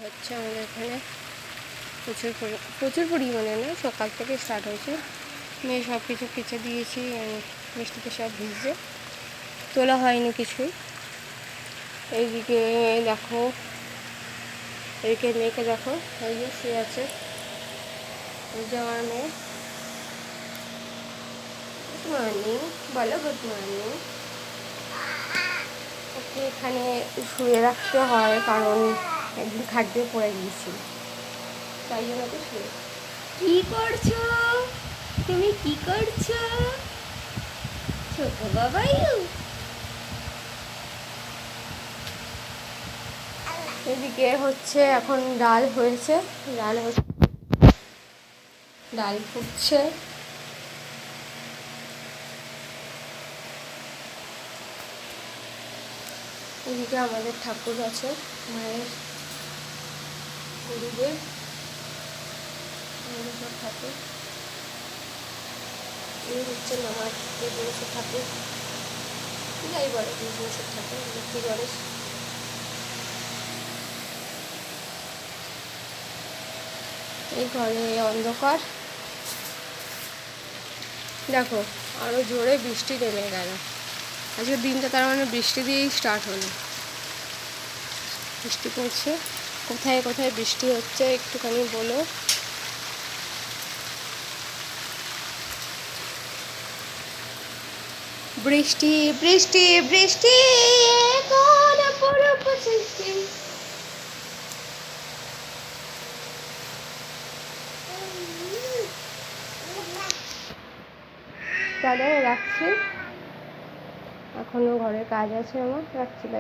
হচ্ছে আমাদের এখানে প্রচুর পরিমাণে না, সকাল থেকে স্টার্ট হয়েছে। মেয়ে সব কিছু কেচে দিয়েছি, বৃষ্টিতে সব ভিজে তোলা হয়নি কিছুই। এইদিকে দেখো, এদিকে মেয়েকে দেখো, এই যে শুয়ে আছে, এই যে আমার মেয়ে। গুড মর্নিং বলো, গুড মর্নিং। ওকে এখানে শুয়ে রাখতে হয়, কারণ একদিন খাট দিয়ে পড়ে গিয়েছি, তাই জন্য ওকে শুয়ে। কি করছো তুমি, কি করছো ছোট বাবাইও? এদিকে হচ্ছে এখন ডাল হয়েছে, ডাল ফুটছে। এদিকে আমাদের ঠাকুর আছে, মায়ের গুরুদেব, সব ঠাকুর। এই হচ্ছে আমার বিজনেসের ঠাকুর, যাই বলে বিজনেসের ঠাকুর, লক্ষ্মী গণেশ। এই ঘরে অন্ধকার। দেখো আরো জোরে বৃষ্টি নেমে গেল। আজকের দিনটা তার মানে বৃষ্টি দিয়েই স্টার্ট হলো। বৃষ্টি পড়ছে, কোথায় কোথায় বৃষ্টি হচ্ছে একটুখানি বলো। বৃষ্টি বৃষ্টি বৃষ্টি এখন অপরূপ সৃষ্টি। তাহলে রাখছি, এখনো ঘরের কাজ আছে আমার, রাখছি।